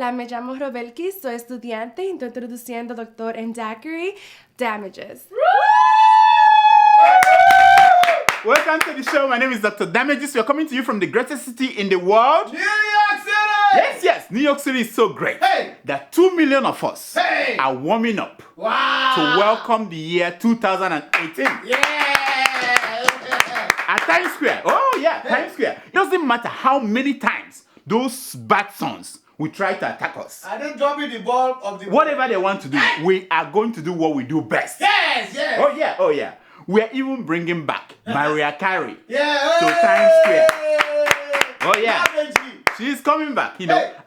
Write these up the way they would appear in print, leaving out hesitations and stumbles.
Hola, me llamo Robelki, soy estudiante, introduciendo doctor en daiquiri, Damages. Welcome to the show. My name is Dr. Damages. We are coming to you from the greatest city in the world. New York City! Yes. New York City is so great. Hey! That 2 million of us Hey! are warming up Wow! to welcome the year 2018. Yeah! At Times Square. Oh, yeah, Times Square. It doesn't matter how many times those bad sons will try to attack us. I don't drop you the ball of the... Whatever they want to do, we are going to do what we do best. Yes! Oh, yeah. We are even bringing back Mariah Carey Yeah! to Times Square. Oh, yeah. Energy. She is coming back,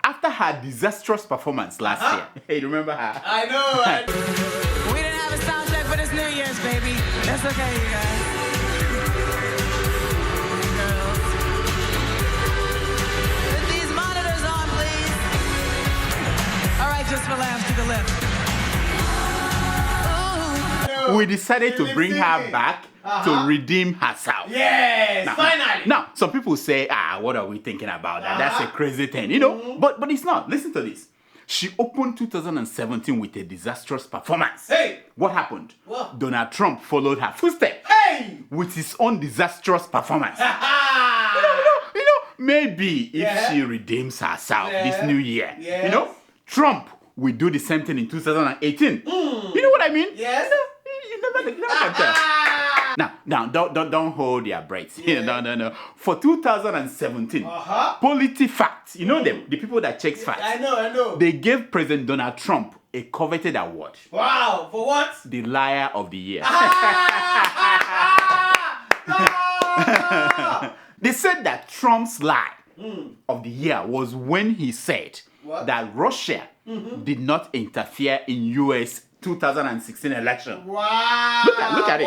after her disastrous performance last year. Hey, remember her? I know. We didn't have a sound check for this New Year's, baby. That's okay, you guys. Girls. Put these monitors on, please. All right, just for laughs to the left. We decided to bring her back to redeem herself. Yes! Finally! Now, some people say, what are we thinking about that? That's a crazy thing, But it's not. Listen to this. She opened 2017 with a disastrous performance. Hey! What happened? What? Donald Trump followed her footsteps Hey! with his own disastrous performance. Ha Maybe if she redeems herself this new year, Yes. Trump will do the same thing in 2018. You know what I mean? Yes. You never can tell. Now, don't hold your breath. No. For 2017, PolitiFact, them, the people that checks facts. I know. They gave President Donald Trump a coveted award. Wow, for what? The Liar of the Year. They said that Trump's lie of the year was when he said that Russia did not interfere in U.S. 2016 election. Wow. Look at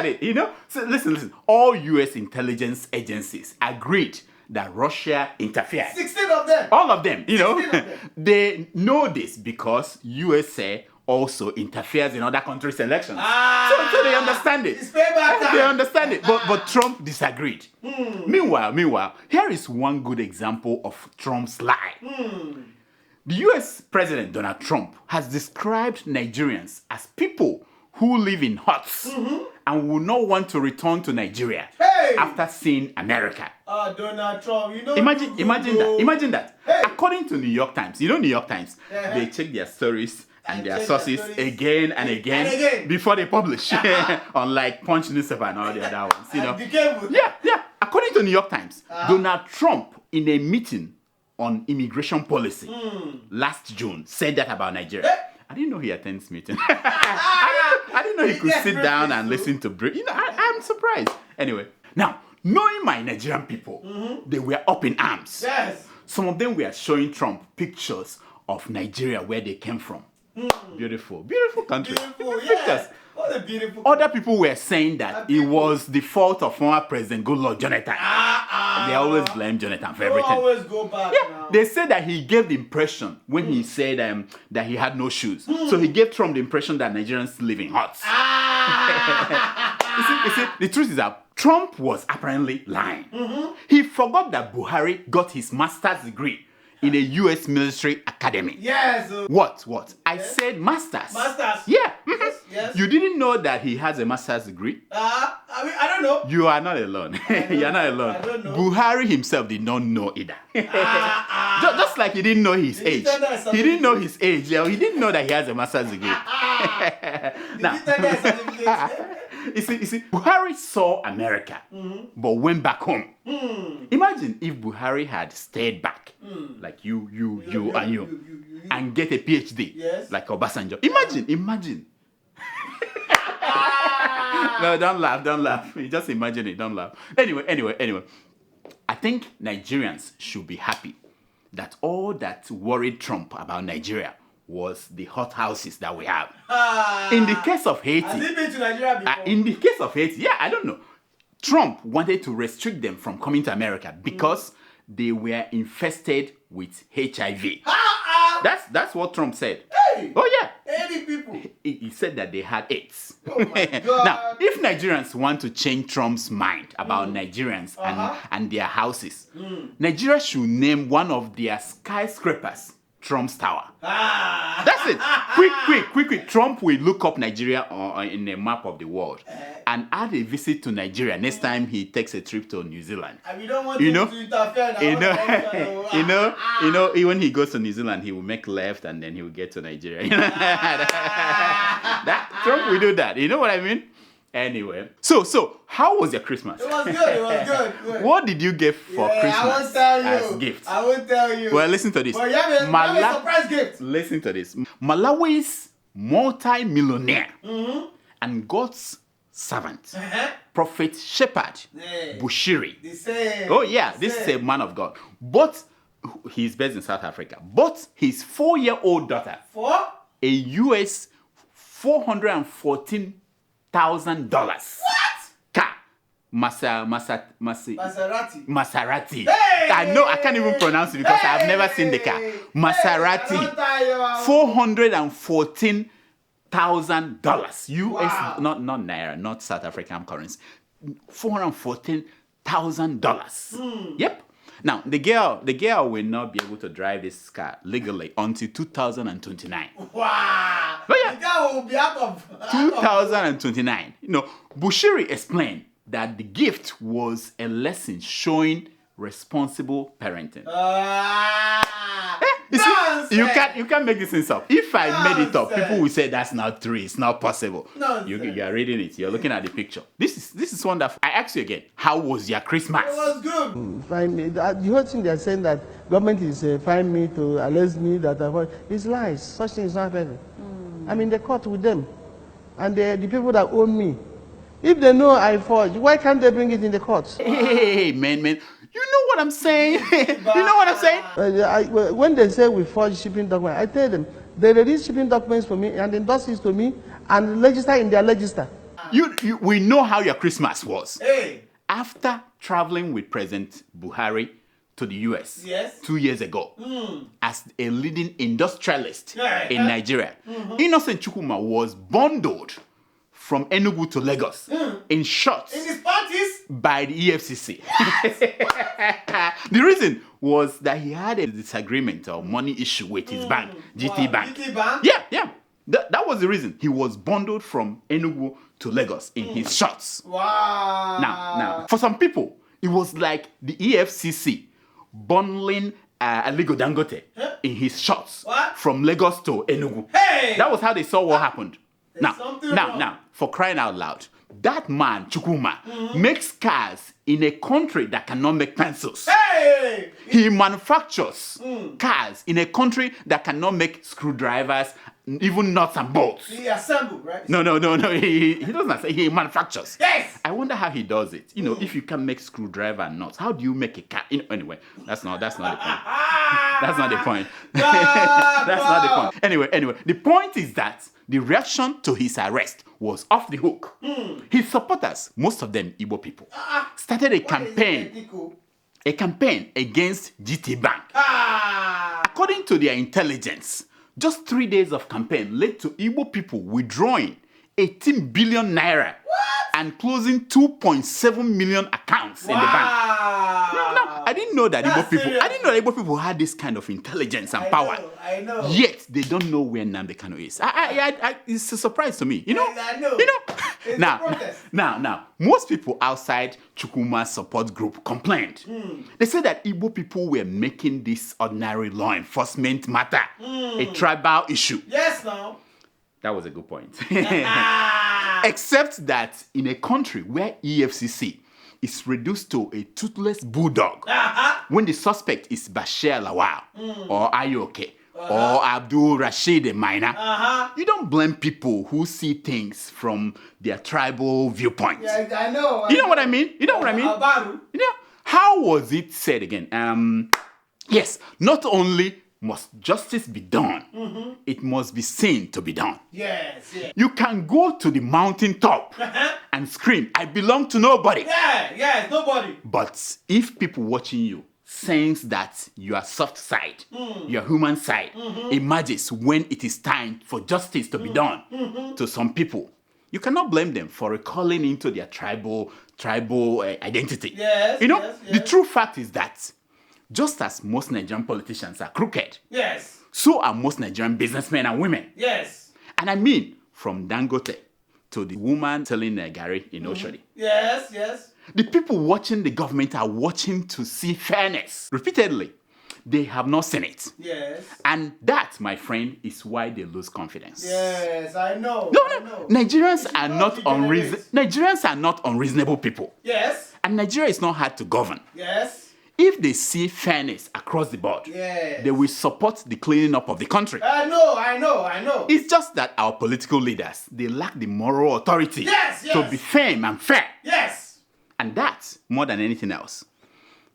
it. So listen. All U.S. intelligence agencies agreed that Russia interfered. 16 of them. All of them, 16 of them. They know this because USA also interferes in other countries' elections. So they understand it. It's payback time. They understand it. But Trump disagreed. Meanwhile, here is one good example of Trump's lie. The US President Donald Trump has described Nigerians as people who live in huts and will not want to return to Nigeria after seeing America. Donald Trump, Imagine that. Hey. According to New York Times, New York Times, they check their stories and their sources again and again before they publish. Unlike Punch newspaper and all the other ones. Be careful. Yeah. According to New York Times, Donald Trump in a meeting on immigration policy last June said that about Nigeria. I didn't know he attends meetings. I didn't know he could sit down and listen to brief. I'm surprised. Anyway, now, knowing my Nigerian people, they were up in arms. Yes. Some of them were showing Trump pictures of Nigeria where they came from. Beautiful country. Beautiful, Pictures. What a beautiful... Other people were saying that it was the fault of former President Goodluck Jonathan. They always blame Jonathan for everything. Always go back now. They said that he gave the impression when he said that he had no shoes. So he gave Trump the impression that Nigerians live in huts. You see, the truth is that Trump was apparently lying. He forgot that Buhari got his master's degree in a U.S. military academy. Yes. What? I said masters. Masters. Yeah. Yes. You didn't know that he has a master's degree? I don't know. You are not alone. You're not alone. I don't know. Buhari himself did not know either. Just like he didn't know his age. He didn't know his age. He didn't know that he has a master's degree. You see, Buhari saw America, but went back home. Imagine if Buhari had stayed back, like you, and get a PhD, like Obasanjo. Imagine. No, don't laugh. Just imagine it, don't laugh. Anyway. I think Nigerians should be happy that all that worried Trump about Nigeria was the hot houses that we have. In the case of Haiti... Has he been to Nigeria before? In the case of Haiti, I don't know. Trump wanted to restrict them from coming to America because they were infested with HIV. That's what Trump said. Hey! Oh, yeah. 80 people. He said that they had AIDS. Oh my God. Now, if Nigerians want to change Trump's mind about Nigerians and their houses, Nigeria should name one of their skyscrapers Trump's tower. Ah. That's it. Quick. Trump will look up Nigeria in a map of the world and add a visit to Nigeria next time he takes a trip to New Zealand. And we don't want You him know? to interfere. When he goes to New Zealand, he will make left and then he will get to Nigeria. That Trump will do that. You know what I mean? Anyway, so how was your Christmas? It was good. What did you get for Christmas I won't tell you. as gift? I won't tell you. Well, listen to this. But you have a surprise gift. Listen to this. Malawi's multi-millionaire and God's servant, Prophet Shepherd Bushiri. The same. Oh yeah, this is a man of God. But he's based in South Africa. But his 4-year-old daughter, For? a US $414,000. What? Car. Maserati. Hey! I know I can't even pronounce it because I've never seen the car. Maserati. $414,000 US, Wow. not naira, not South African currency. $414,000. Yep. Now the girl will not be able to drive this car legally until 2029. Wow. Oh, yeah. The guy will be out of 2029. Bushiri explained that the gift was a lesson showing responsible parenting. You see, you can't make this things up. If I made it up, people will say that's not true. It's not possible. You are reading it. You're looking at the picture. This is wonderful. I ask you again. How was your Christmas? It was good. Find me. The whole thing they're saying that government is find me to arrest me that it's lies. Such thing is not happening. I'm in the court with them, and the people that own me. If they know I forged, why can't they bring it in the courts? Hey, man. You know what I'm saying? You know what I'm saying? When they say we forge shipping documents, I tell them they release shipping documents for me and endorse it to me and register in their register. We know how your Christmas was. Hey. After traveling with President Buhari to the US Yes. 2 years ago as a leading industrialist in Nigeria, Innocent Chukwuma was bundled from Enugu to Lagos in shorts In his parties. by the EFCC. The reason was that he had a disagreement or money issue with his bank, GT Bank. GT Bank? Yeah. That was the reason. He was bundled from Enugu to Lagos in his shorts. Wow. Now, for some people, it was like the EFCC bundling Aligo Dangote in his shorts What? from Lagos to Enugu. Hey! That was how they saw what happened. something wrong. Now, for crying out loud, that man, Chukwuma, makes cars in a country that cannot make pencils. Hey! He manufactures cars in a country that cannot make screwdrivers, even nuts and bolts. He assembled, right? No. He doesn't say, he manufactures. Yes! I wonder how he does it. If you can make screwdriver and nuts, how do you make a car? Anyway, that's not the point. That's not the point. That's not the point. Anyway, the point is that the reaction to his arrest was off the hook. His supporters, most of them Igbo people, started a campaign against GT Bank. According to their intelligence, just 3 days of campaign led to Igbo people withdrawing 18 billion naira and closing 2.7 million accounts in the bank. No, I didn't know that Igbo people. I didn't know that Igbo people had this kind of intelligence and power. I know. Yet they don't know where Nnamdi Kanu is. It's a surprise to me. I know. It's a protest. Now, most people outside Chukwuma's support group complained. They said that Igbo people were making this ordinary law enforcement matter a tribal issue. Yes, now. That was a good point. Except that in a country where EFCC is reduced to a toothless bulldog, when the suspect is Bashir Lawal or Ayoke or Abdul Rashid a minor, you don't blame people who see things from their tribal viewpoint. Yeah, I know. You know what I mean? Abaru. How was it said again? Yes, not only must justice be done, it must be seen to be done. Yes. You can go to the mountaintop and scream, I belong to nobody. Yes, nobody. But if people watching you sense that your soft side, your human side, emerges when it is time for justice to be done to some people, you cannot blame them for recalling into their tribal identity. Yes. The true fact is that just as most Nigerian politicians are crooked, Yes. So are most Nigerian businessmen and women. Yes. And I mean, from Dangote to the woman selling Gary in Oshodi. Yes, yes. The people watching the government are watching to see fairness. Repeatedly, they have not seen it. Yes. And that, my friend, is why they lose confidence. Yes, I know. No, I no, know. Nigerians should are not not degenerate. Nigerians are not unreasonable people. Yes. And Nigeria is not hard to govern. Yes. If they see fairness across the board, Yes. they will support the cleaning up of the country. I know. It's just that our political leaders, they lack the moral authority Yes, yes. to be firm and fair. Yes. And that, more than anything else,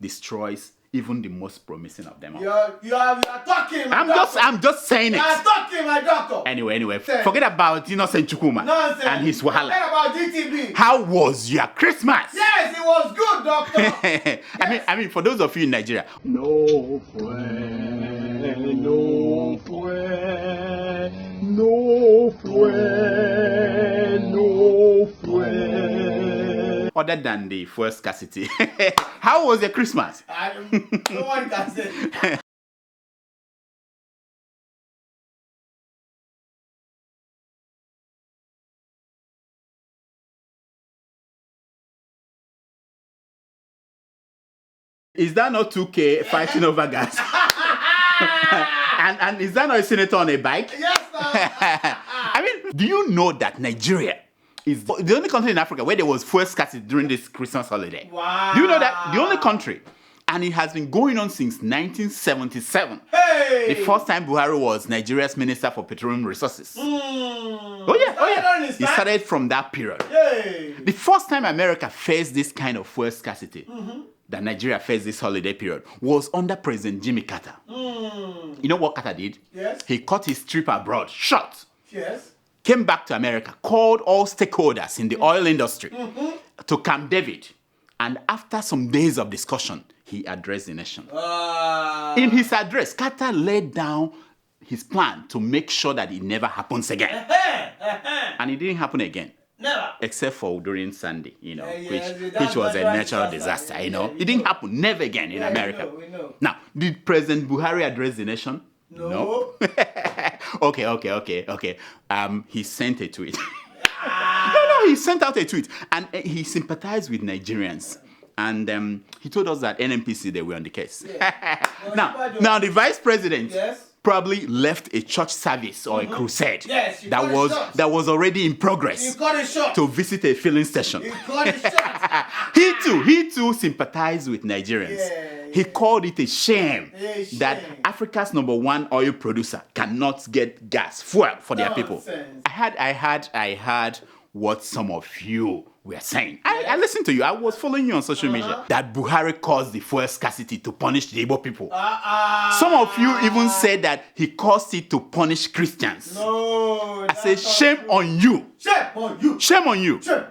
destroys even the most promising of them all. You are talking. I'm just saying You are it. talking, my doctor. Anyway, Say. forget about innocent Chukwuma Nonsense. and his wahala. Forget about GTB. How was your Christmas? Yes, it was good, doctor. I mean, for those of you in Nigeria, No fue, no fue, no fue, no fue. other than the fuel scarcity, how was your Christmas? No one can say. Is that not 2K fighting over gas? and is that not a senator on a bike? Yes, sir. I mean, do you know that Nigeria is the only country in Africa where there was fuel scarcity during this Christmas holiday? Wow. Do you know that? The only country. And it has been going on since 1977. Hey. The first time Buhari was Nigeria's Minister for Petroleum Resources. Oh yeah. He started from that period. Hey. The first time America faced this kind of fuel scarcity, that Nigeria faced this holiday period, was under President Jimmy Carter. You know what Carter did? Yes. He cut his trip abroad short, Yes. came back to America, called all stakeholders in the oil industry to Camp David, and after some days of discussion, he addressed the nation. In his address, Carter laid down his plan to make sure that it never happens again. And it didn't happen again. Never. Except for during Sunday, yes, which was a natural disaster, It didn't happen, never again in America. We know. Now, did President Buhari address the nation? No. Okay. He sent a tweet. No, he sent out a tweet. And he sympathized with Nigerians. And he told us that NNPC, they were on the case. Now, the vice president probably left a church service or a crusade Yes, you that cut it was short. that was already in progress You cut it short. to visit a filling station. You cut it short. He too sympathized with Nigerians. He called it a shame that Africa's #1 oil producer cannot get gas, fuel for their people. Nonsense. I heard what some of you were saying. I listened to you. I was following you on social media. That Buhari caused the fuel scarcity to punish the Igbo people. Some of you even said that he caused it to punish Christians. No. I say, shame on you. Shame on you. Shame on you. Shame.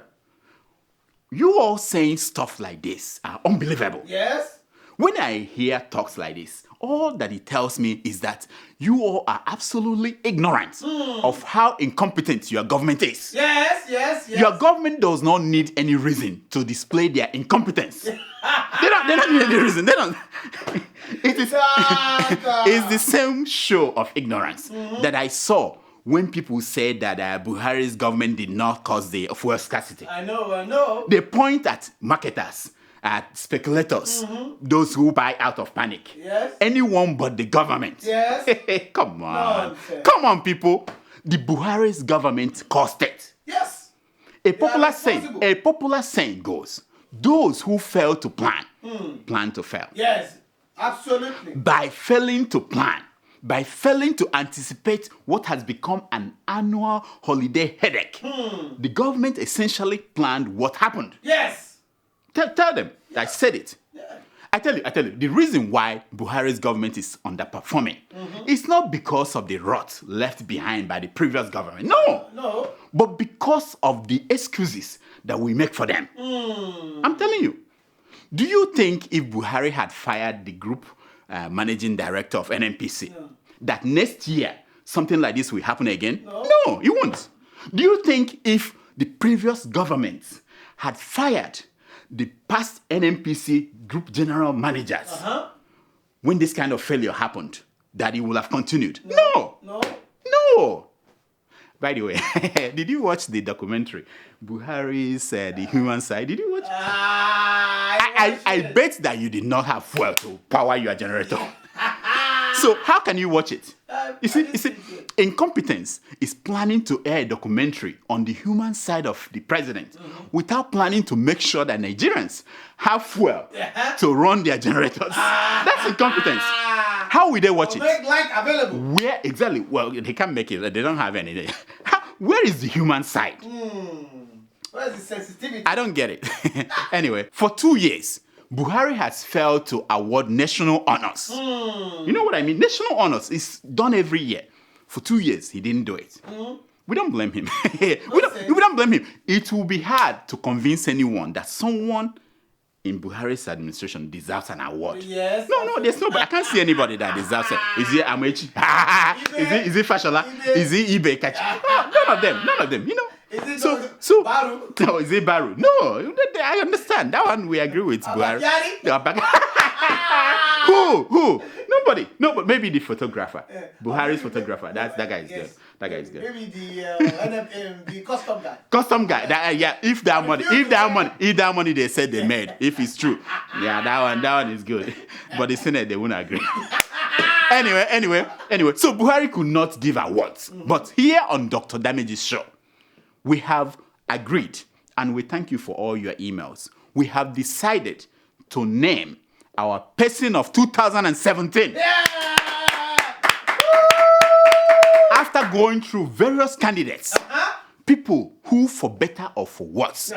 You all saying stuff like this are unbelievable. Yes. When I hear talks like this, all that it tells me is that you all are absolutely ignorant of how incompetent your government is. Yes. Your government does not need any reason to display their incompetence. They don't need any reason. They don't. It's the same show of ignorance that I saw when people said that Buhari's government did not cause the fuel scarcity. I know. They point at marketers, at speculators, those who buy out of panic. Yes. Anyone but the government. Yes. Come on. Nonsense. Come on, people. The Buhari's government caused it. Yes. A popular responsible. saying goes, those who fail to plan, plan to fail. Yes. Absolutely. By failing to plan, by failing to anticipate what has become an annual holiday headache, the government essentially planned what happened. Yes. Tell them. I said it. Yeah. I tell you, the reason why Buhari's government is underperforming is not because of the rot left behind by the previous government. No. But because of the excuses that we make for them. I'm telling you. Do you think if Buhari had fired the group managing director of NNPC, that next year something like this will happen again? No, it won't. Do you think if the previous government had fired the past NNPC group general managers when this kind of failure happened, that he will have continued. No. By the way, did you watch the documentary, Buhari's The Human Side? Did you watch? I bet that you did not have fuel to power your generator. So how can you watch it? You see, incompetence is planning to air a documentary on the human side of the president without planning to make sure that Nigerians have fuel to run their generators. That's incompetence. How will they watch it? Make light available. Where exactly? Well, they can't make it. They don't have any. Where is the human side? Where is the sensitivity? I don't get it. Anyway, for 2 years, Buhari has failed to award national honors. You know what I mean? National honors is done every year. For 2 years, he didn't do it. We don't blame him. we don't blame him. It will be hard to convince anyone that someone in Buhari's administration deserves an award. Yes. No, there's nobody. I can't see anybody that deserves it. Is it Amechi? Is it Fashola? Is it Ibe Kachi? None of them, you know. Is it So Baru? No, is it Baru? No, I understand. That one we agree with Buhari. Who? Nobody. No, but maybe the photographer. Buhari's photographer. That guy is good. That guy is good. Maybe the custom guy. Custom guy. If that money they said they made, if it's true, that one is good. But the Senate, they won't agree. Anyway. So Buhari could not give awards. But here on Dr. Damage's show, we have agreed, and we thank you for all your emails. We have decided to name our person of 2017. Yeah! After going through various candidates, people who, for better or for worse,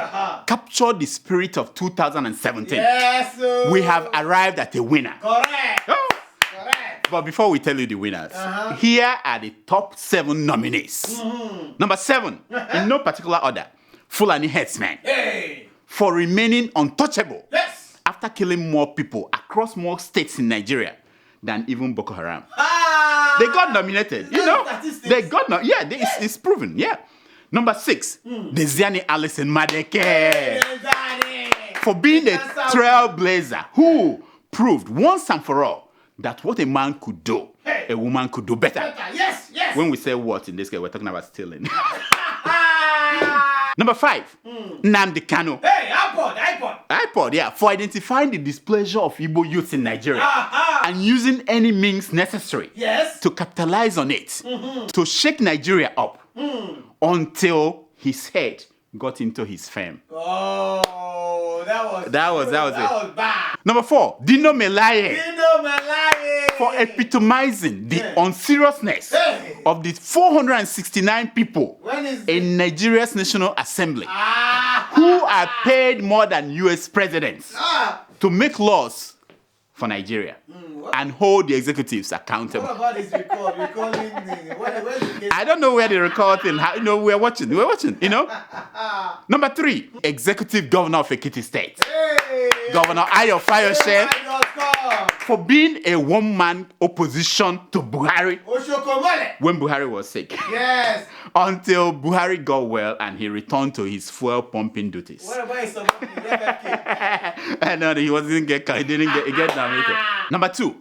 captured the spirit of 2017, Yes, we have arrived at a winner. Correct. Oh. Correct. But before we tell you the winners, here are the top 7 nominees. Number 7, in no particular order, Fulani headsman. Hey. For remaining untouchable Yes. after killing more people across more states in Nigeria than even Boko Haram. They got nominated, you know. They got it's proven, yeah. Number 6, Desiani Alison Madeke. For being a trailblazer who proved once and for all that what a man could do, a woman could do better. Yes. When we say what in this case, we're talking about stealing. Number 5, Nnamdi Kanu. Hey, iPod. Yeah, for identifying the displeasure of Igbo youths in Nigeria and using any means necessary to capitalize on it, to shake Nigeria up until his head got into his fame. Oh, That was it. bad. Number 4, Dino Melaye. For epitomizing the unseriousness of the 469 people in Nigeria's National Assembly who are paid more than US presidents to make laws for Nigeria and hold the executives accountable. What about this recording thing? Where's the I don't know where the record thing. We're watching. You know. Number 3, executive governor of Ekiti State, Governor Ayo Fayose, for being a one-man opposition to Buhari when Buhari was sick. Yes. Until Buhari got well and he returned to his fuel pumping duties. What about his FFK? And he didn't get nominated. Number 2,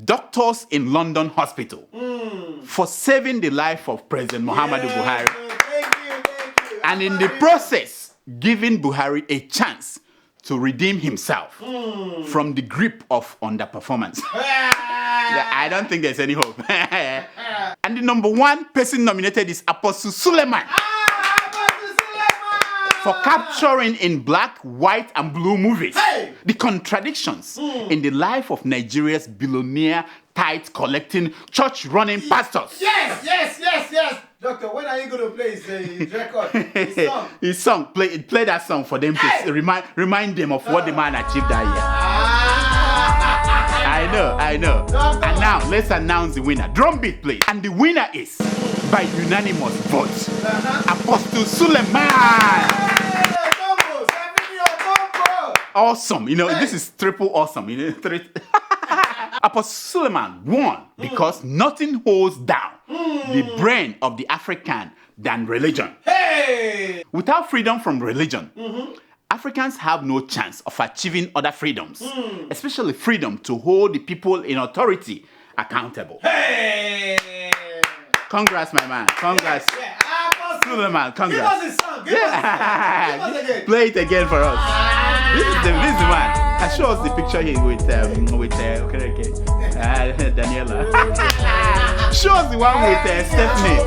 doctors in London hospital for saving the life of President Muhammadu Buhari. Thank you. And in the process, giving Buhari a chance to redeem himself from the grip of underperformance. I don't think there's any hope. And the number 1 person nominated is Apostle Suleiman. For capturing in black, white, and blue movies the contradictions in the life of Nigeria's billionaire, tithe-collecting, church-running pastors. Yes. Doctor, when are you going to play his record? His song? Play that song for them to remind them of what the man achieved that year. I know. And now, let's announce the winner. Drum beat, please. And the winner is, by unanimous vote, Apostle Suleiman. Awesome. This is triple awesome. Apostle Suleiman won because nothing holds down the brain of the African than religion. Without freedom from religion, Africans have no chance of achieving other freedoms, especially freedom to hold the people in authority accountable. Hey! Congrats, my man. Congrats. Yeah. Suleiman, congrats. Give us a song. Give us again. Play it again for us. This is the man. Show us the picture here with Daniela. Show us the one with Stephanie.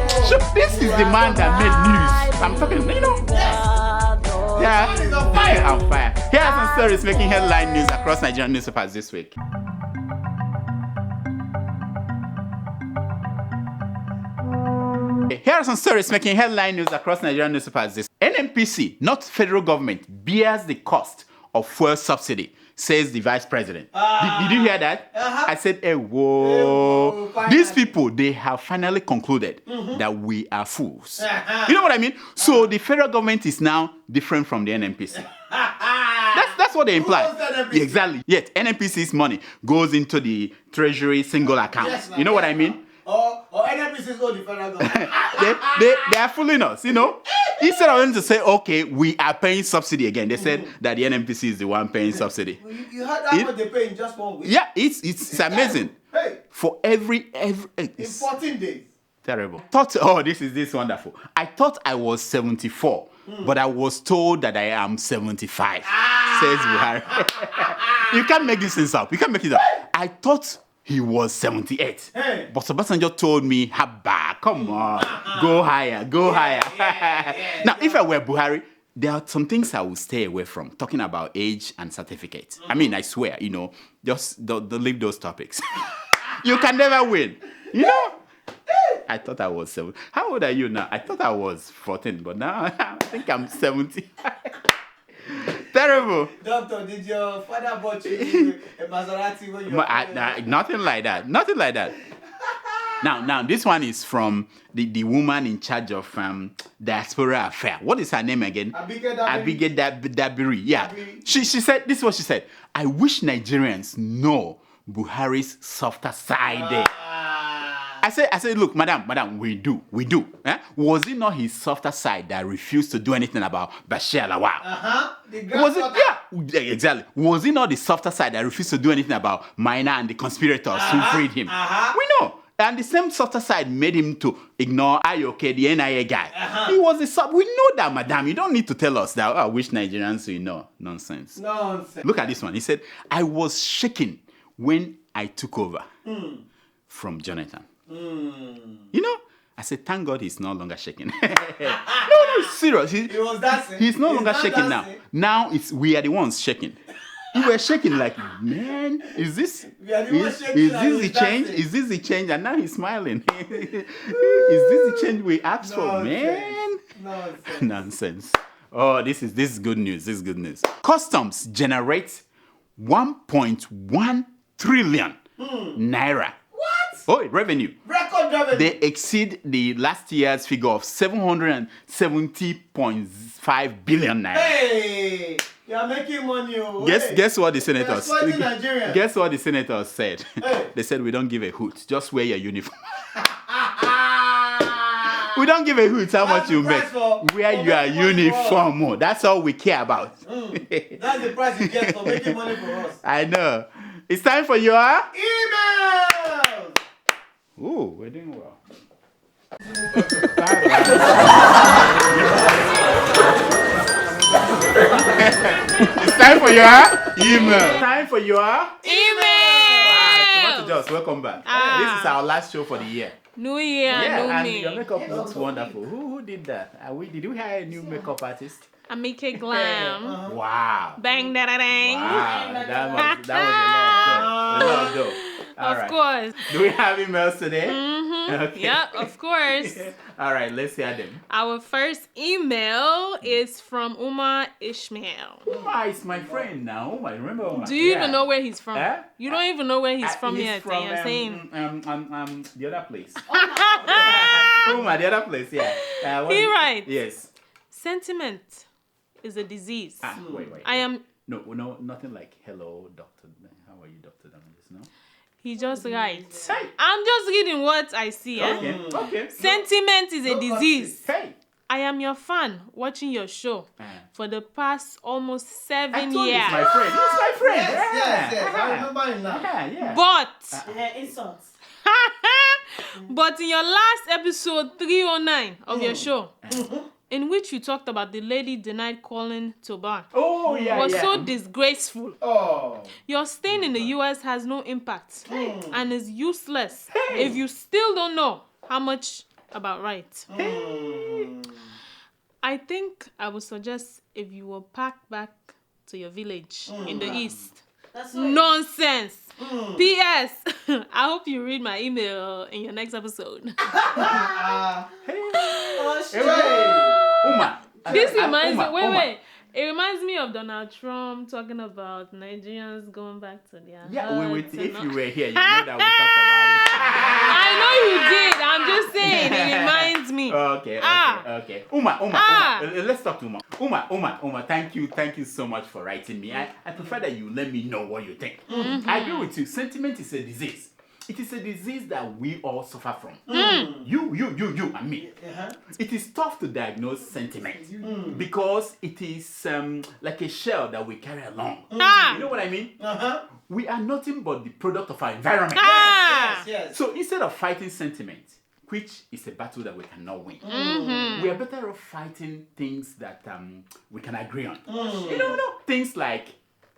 This is the man that made news. I'm talking, Yeah. I'm fire. Here are some stories making headline news across Nigerian newspapers this week. Here are some stories making headline news across Nigerian newspapers this week. NNPC, not federal government, bears the cost of fuel subsidy, says the vice president. Did you hear that? I said, hey, whoa. These people, they have finally concluded that we are fools. You know what I mean? So the federal government is now different from the NNPC. That's what they imply. Yeah, exactly. Yet NNPC's money goes into the treasury single account. Yes, you know what I mean? Or NNPC's go the federal government. they are fooling us, you know. Instead of them to say, okay, we are paying subsidy again, they said that the NNPC is the one paying subsidy. You heard how much they pay in just 1 week? Yeah, it's amazing. Hey. For every In 14 days. terrible. This is wonderful. I thought I was 74, but I was told that I am 75. Says Buhari. You can't make this things up. You can't make it up. I thought he was 78. Hey. But Obasanjo told me, Haba, come on, go higher, go higher. Now, if I were Buhari, there are some things I will stay away from, talking about age and certificates. I mean, I swear, just don't leave those topics. You can never win, I thought I was 7. How old are you now? I thought I was 14, but now I think I'm 70. Terrible. Doctor, did your father bought you a Maserati when you were Nothing like that. Nothing like that. Now, this one is from the woman in charge of diaspora affair. What is her name again? Abike Dabiri. Yeah. She said, this is what she said. I wish Nigerians know Buhari's softer side. I said, look, madam, we do. Eh? Was it not his softer side that refused to do anything about Bashir al-Awwal? Was it? Yeah, exactly. Was it not the softer side that refused to do anything about Maina and the conspirators who freed him? We know. And the same softer side made him to ignore Ayoke, the NIA guy. He was the we know that, madam. You don't need to tell us that. I wish Nigerians will know. Nonsense. Look at this one. He said, I was shaking when I took over from Jonathan. I said, thank God he's no longer shaking. No, serious. He was dancing. He's no longer shaking now. Now we are the ones shaking. You were shaking like, man, is this the change? Is this the change? And now he's smiling. Is this the change we asked for, man? Nonsense. Oh, this is good news. This is good news. Customs generate 1.1 trillion naira. Oh, revenue. Record revenue. They exceed the last year's figure of 770.5 billion naira. Hey, you are making money. Guess what the senators? Guess what the senators said? Hey. They said we don't give a hoot. Just wear your uniform. We don't give a hoot how much you make. Wear your uniform. That's all we care about. That's the price you get for making money for us. I know. It's time for your emails. Ooh, we're doing well. It's time for your email. Time for your email. Tomato Joss, welcome back. This is our last show for the year. New Year, and me. Your makeup looks wonderful. Who did that? Did we hire a new makeup artist? Amike Glam. Wow. Bang da da dang. Wow. That was a lot of dough. Of course. Do we have emails today? Okay. Yep, of course. All right, let's hear them. Our first email is from Umar Ishmael. Umar is my friend now. Umar, remember Umar? Do you even know where he's from? You don't even know where he's from he's yet. From, I'm saying. The other place. Umar, the other place, yeah. He writes. Yes. Sentiment is a disease. Wait. I am. No, nothing like hello, doctor. How are you, Dr. Damaris? No. He just writes. Hey. I'm just reading what I see. Okay. Sentiment is a disease. Hey. I am your fan, watching your show for the past almost 7 years. He's my friend. He's my friend. Yes. I remember him now. Yeah. But insults. But in your last episode 309 of your show, in which you talked about the lady denied calling to bar, was so disgraceful. Your staying in the US has no impact and is useless if you still don't know how much about rights. I think I would suggest if you will pack back to your village in the east. That's right. Nonsense. P.S. I hope you read my email in your next episode. Uma. This reminds me. Uma. Wait. It reminds me of Donald Trump talking about Nigerians going back to their Wait. huts If and you all. were here, you know that we talked about it. I know you did. I'm just saying. It reminds me. Okay. Uma. Let's talk to Uma. Uma. Thank you so much for writing me. I prefer that you let me know what you think. I agree with you. Sentiment is a disease. It is a disease that we all suffer from. You and me. It is tough to diagnose sentiment because it is like a shell that we carry along. You know what I mean? We are nothing but the product of our environment. Yes. So instead of fighting sentiment, which is a battle that we cannot win, we are better off fighting things that we can agree on. You know, things like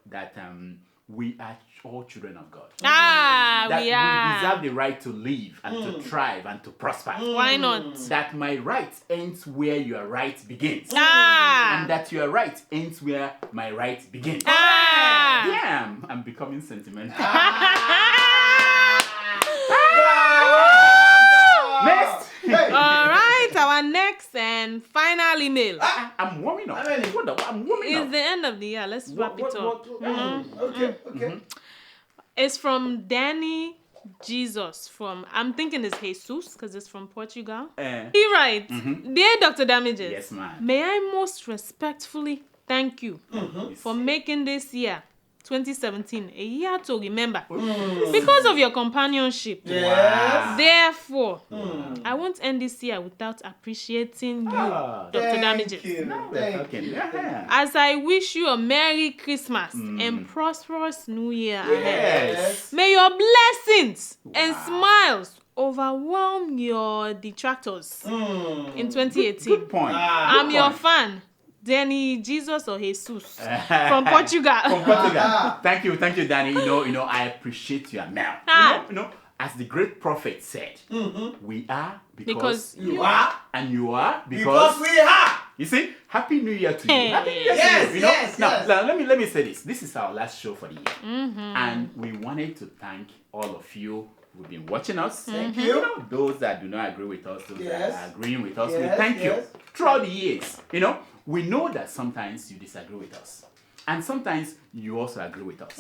that we are all children of God. That we are. we deserve the right to live and to thrive and to prosper. Why not? That my right ends where your right begins. Ah. And that your right ends where my right begins. Ah. Damn, I'm becoming sentimental. Next. All right, our next and final email. I'm warming up. I'm warming It's up. the end of the year. Let's wrap it up. Okay. It's from Danny Jesus from, I'm thinking it's Jesus because it's from Portugal. He writes, Dear Dr. Damages, Yes, ma'am. may I most respectfully thank you for making this year 2017 a year to remember because of your companionship. Yes. Therefore, I won't end this year without appreciating you, Dr. Damages. Thank you. As I wish you a Merry Christmas and prosperous New Year ahead. Yes. May your blessings and smiles overwhelm your detractors in 2018. Good point. I'm your fan, Danny Jesus or Jesus from Portugal. From Portugal. Thank you, Danny. You know, I appreciate your mail. You know, as the great prophet said, we are because You are. and you are Because we are. You see, Happy New Year to you. Hey. Happy New Year Yes, to you. You know? yes, Now, yes. let me say this. This is our last show for the year. And we wanted to thank all of you who've been watching us. Thank You you. know, those that do not agree with us, those Yes. that are agreeing with us, we Yes, thank you. yes. Throughout the years, you know, we know that sometimes you disagree with us. And sometimes you also agree with us.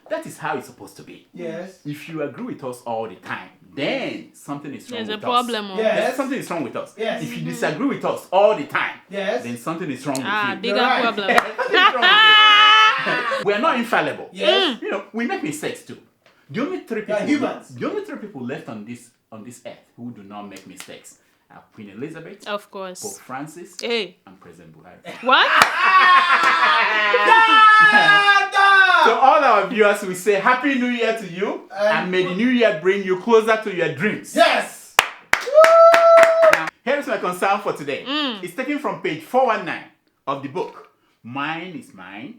That is how it's supposed to be. Yes. If you agree with us all the time, then something is wrong There's with a problem. us. Yes. There's something is wrong with us. Yes. If you disagree with us all the time, Yes. then something is wrong with you. Bigger right. problem. Something is wrong with you. We are not infallible. Yes. You know, we make mistakes too. The only three We are people, humans. the only three people left on this earth who do not make mistakes are Queen Elizabeth, Of Pope course. Francis, Hey. and President Buhari. What? So all our viewers, we say Happy New Year to you, and may the New Year bring you closer to your dreams. Yes. Now, here's my concern for today. It's taken from page 419 of the book. Mine is mine,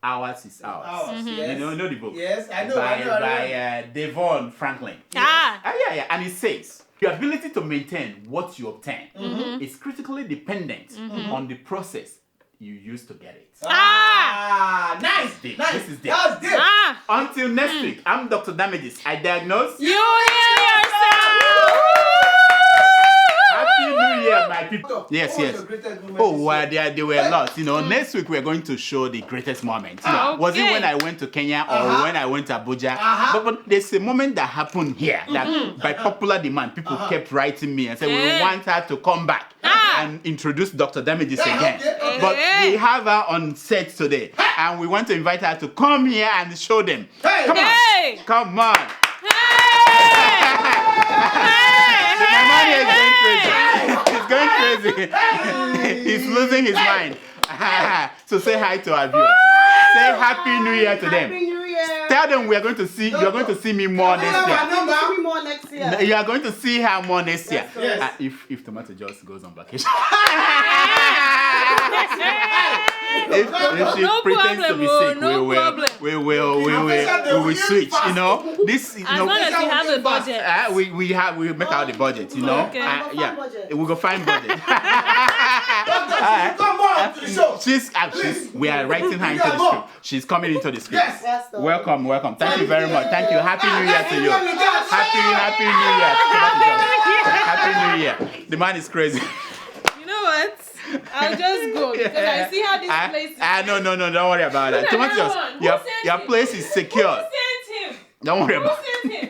ours is ours. Ours, yes. You know the book? Yes, I know. By Devon Franklin. Yeah. And it says, your ability to maintain what you obtain is critically dependent on the process you use to get it. Nice. Deep. Nice. This is deep. That's deep. Until next week, I'm Dr. Damages. I diagnose. You hear yourself! Happy New Year, my people. Doctor, Yes, what was yes. your greatest moment Oh, this well, year? there were a lot. You know, next week we're going to show the greatest moment. You know, was it Okay. when I went to Kenya or when I went to Abuja? But there's a moment that happened here that by popular demand, people kept writing me and said, we want her to come back and introduce Dr. Damages again. Okay. But we have her on set today and we want to invite her to come here and show them. Hey. Come on. Hey! Come on. Hey! My man is going crazy. He's going crazy. He's losing his mind. So say hi to our viewers. Say Happy New Year to them. Happy New Year. Tell them we are going to see. You're going to see me more next year. You're going to see me more next year. year. You are going to see her more next year. Yes. If Tomato just goes on vacation. if she No pretends to be sick, no we will switch. You know, this. You As know, long as you have a budget. we make out the budget. You know, Okay. we go find budget. Come on to the show. We are writing her into the script. She's coming into the script. Yes. Welcome. Thank you very much. Thank you. Happy New Year to you. Happy New Year. Happy New Year. The man is crazy. You know what? I'll just go because I see how this place is. No, don't worry about that. Tomatoes, your place is secure. Who sent him? Don't worry Who about sent him?